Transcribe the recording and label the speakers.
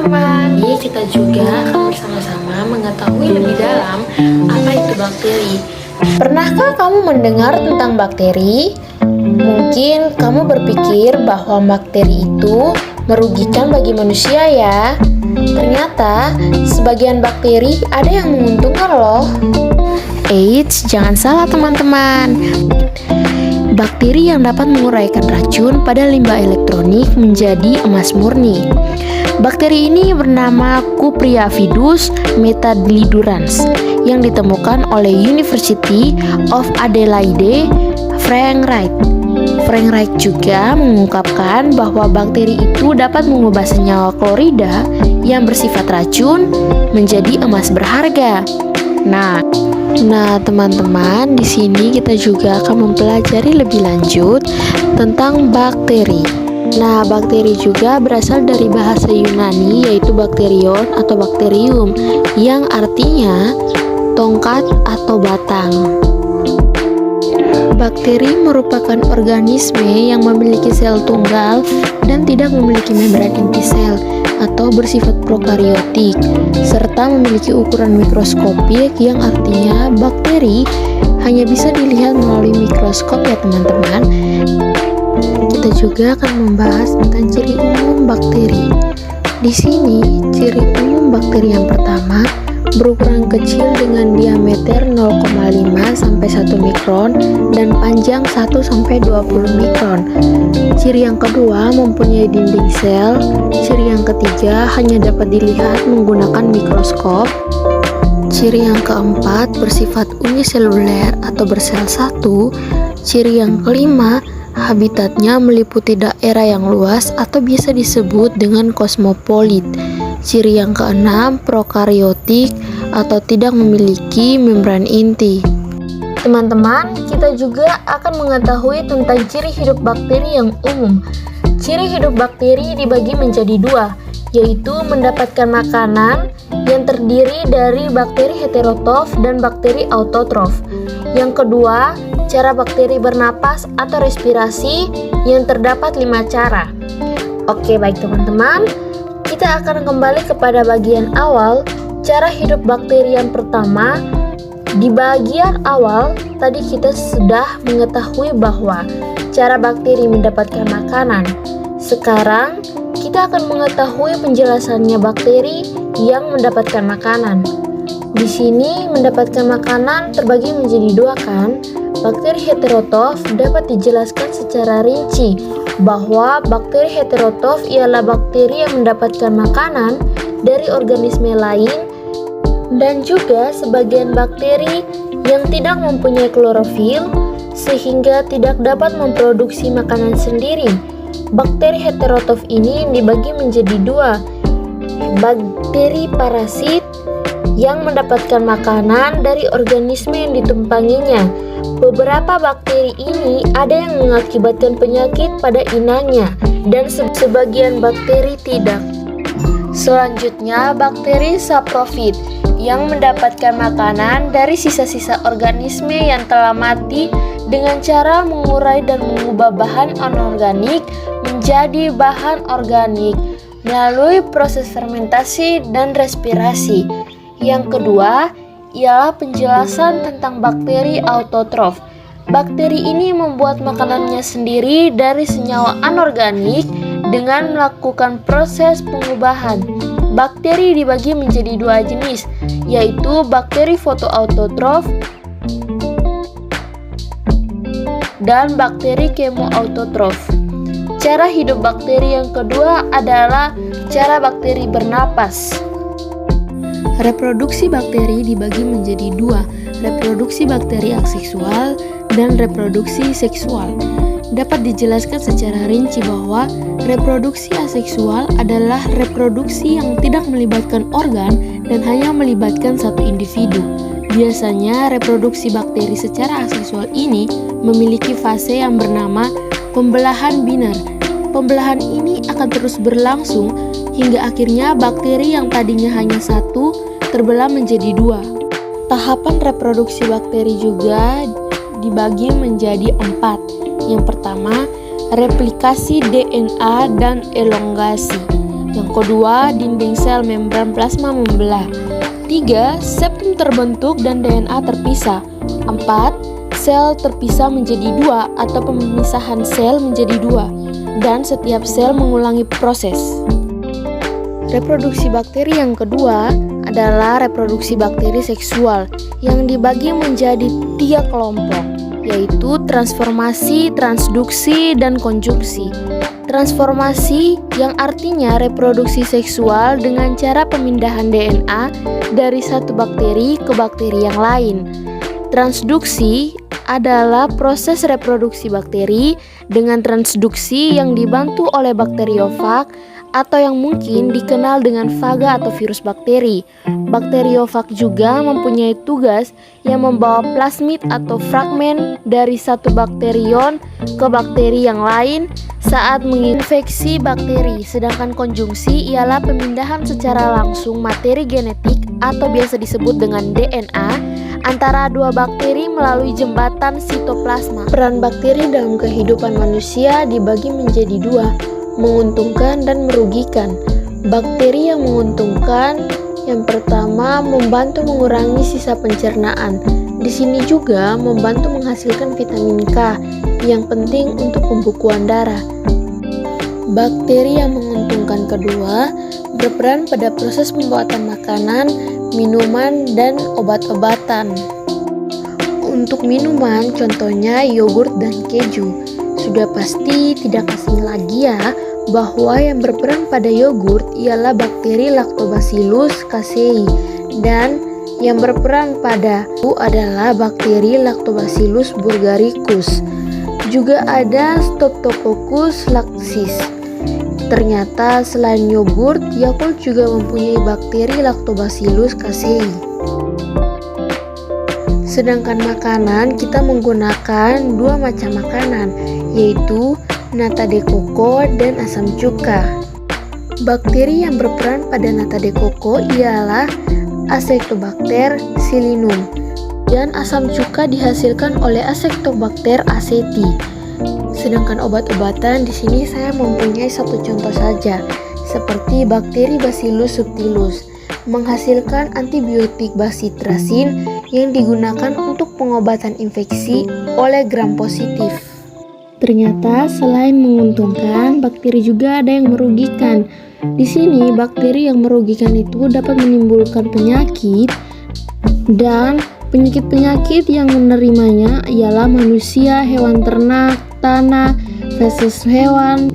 Speaker 1: teman-teman, kita juga akan bersama-sama mengetahui lebih dalam apa itu bakteri. Pernahkah kamu mendengar tentang bakteri? Mungkin kamu berpikir bahwa bakteri itu merugikan bagi manusia ya. Ternyata sebagian bakteri ada yang menguntungkan loh. Eits, jangan salah teman-teman. Bakteri yang dapat menguraikan racun pada limbah elektronik menjadi emas murni. Bakteri ini bernama Cupriaphidus metadlidurans yang ditemukan oleh University of Adelaide, Frank Wright. Frank Wright juga mengungkapkan bahwa bakteri itu dapat mengubah senyawa klorida yang bersifat racun menjadi emas berharga. Nah, teman-teman, di sini kita juga akan mempelajari lebih lanjut tentang bakteri. Nah, bakteri juga berasal dari bahasa Yunani yaitu bakterion atau bakterium yang artinya tongkat atau batang. Bakteri merupakan organisme yang memiliki sel tunggal dan tidak memiliki membran inti sel atau bersifat prokariotik, serta memiliki ukuran mikroskopik yang artinya bakteri hanya bisa dilihat melalui mikroskop ya teman-teman. Kita juga akan membahas tentang ciri umum bakteri. Di sini, ciri umum bakteri yang pertama berukuran kecil dengan diameter 0,5 sampai 1 mikron dan panjang 1 sampai 20 mikron. Ciri yang kedua mempunyai dinding sel. Ciri yang ketiga hanya dapat dilihat menggunakan mikroskop. Ciri yang keempat bersifat uniseluler atau bersel satu. Ciri yang kelima, habitatnya meliputi daerah yang luas atau biasa disebut dengan kosmopolit. Ciri yang keenam, prokariotik atau tidak memiliki membran inti. Teman-teman, kita juga akan mengetahui tentang ciri hidup bakteri yang umum. Ciri hidup bakteri dibagi menjadi dua, yaitu mendapatkan makanan yang terdiri dari bakteri heterotrof dan bakteri autotrof. Yang kedua, cara bakteri bernapas atau respirasi yang terdapat 5 cara. Oke, baik teman-teman. Kita akan kembali kepada bagian awal, cara hidup bakteri yang pertama. Di bagian awal, tadi kita sudah mengetahui bahwa cara bakteri mendapatkan makanan. Sekarang, kita akan mengetahui penjelasannya bakteri yang mendapatkan makanan. Di sini, mendapatkan makanan terbagi menjadi dua kan? Bakteri heterotrof dapat dijelaskan secara rinci bahwa bakteri heterotrof ialah bakteri yang mendapatkan makanan dari organisme lain dan juga sebagian bakteri yang tidak mempunyai klorofil sehingga tidak dapat memproduksi makanan sendiri. Bakteri heterotrof ini dibagi menjadi dua, bakteri parasit yang mendapatkan makanan dari organisme yang ditumpanginya. Beberapa bakteri ini ada yang mengakibatkan penyakit pada inangnya dan sebagian bakteri tidak. Selanjutnya, bakteri saprofit yang mendapatkan makanan dari sisa-sisa organisme yang telah mati dengan cara mengurai dan mengubah bahan anorganik menjadi bahan organik melalui proses fermentasi dan respirasi. Yang kedua, ialah penjelasan tentang bakteri autotrof. Bakteri ini membuat makanannya sendiri dari senyawa anorganik dengan melakukan proses pengubahan. Bakteri dibagi menjadi dua jenis, yaitu bakteri fotoautotrof dan bakteri kemoautotrof. Cara hidup bakteri yang kedua adalah cara bakteri bernapas. Reproduksi bakteri dibagi menjadi dua, reproduksi bakteri aseksual dan reproduksi seksual. Dapat dijelaskan secara rinci bahwa reproduksi aseksual adalah reproduksi yang tidak melibatkan organ dan hanya melibatkan satu individu. Biasanya reproduksi bakteri secara aseksual ini memiliki fase yang bernama pembelahan biner. Pembelahan ini akan terus berlangsung hingga akhirnya bakteri yang tadinya hanya satu terbelah menjadi dua. Tahapan reproduksi bakteri juga dibagi menjadi 4. Yang pertama, replikasi DNA dan elongasi. Yang kedua, dinding sel membran plasma membelah. 3. Septum terbentuk dan DNA terpisah. 4. Sel terpisah menjadi 2 atau pemisahan sel menjadi 2, dan setiap sel mengulangi proses. Reproduksi bakteri yang kedua adalah reproduksi bakteri seksual yang dibagi menjadi 3 kelompok, yaitu transformasi, transduksi, dan konjungsi. Transformasi yang artinya reproduksi seksual dengan cara pemindahan DNA dari satu bakteri ke bakteri yang lain. Transduksi adalah proses reproduksi bakteri dengan transduksi yang dibantu oleh bakteriofag atau yang mungkin dikenal dengan faga atau virus bakteri. Bakteriofag juga mempunyai tugas yang membawa plasmid atau fragmen dari satu bakterion ke bakteri yang lain saat menginfeksi bakteri. Sedangkan konjungsi ialah pemindahan secara langsung materi genetik atau biasa disebut dengan DNA antara dua bakteri melalui jembatan sitoplasma. Peran bakteri dalam kehidupan manusia dibagi menjadi 2, menguntungkan dan merugikan. Bakteri yang menguntungkan, yang pertama, membantu mengurangi sisa pencernaan. Di sini juga membantu menghasilkan vitamin K yang penting untuk pembukuan darah. Bakteri yang menguntungkan kedua berperan pada proses pembuatan makanan, minuman, dan obat-obatan. Untuk minuman, contohnya yogurt dan keju. Sudah pasti tidak asing lagi ya bahwa yang berperan pada yogurt ialah bakteri Lactobacillus casei, dan yang berperan pada itu adalah bakteri Lactobacillus bulgaricus. Juga ada Streptococcus lactis. Ternyata selain yogurt, Yakult juga mempunyai bakteri Lactobacillus casei. Sedangkan makanan, kita menggunakan 2 macam makanan, yaitu nata de coco dan asam cuka. Bakteri yang berperan pada nata de coco ialah Acetobacter psillinum, dan asam cuka dihasilkan oleh Acetobacter aceti. Sedangkan obat-obatan, di sini saya mempunyai satu contoh saja, seperti bakteri Bacillus subtilis menghasilkan antibiotik bacitracin yang digunakan untuk pengobatan infeksi oleh gram positif. Ternyata selain menguntungkan, bakteri juga ada yang merugikan. Di sini bakteri yang merugikan itu dapat menimbulkan penyakit, dan penyakit-penyakit yang menerimanya ialah manusia, hewan ternak, tanah, feses hewan,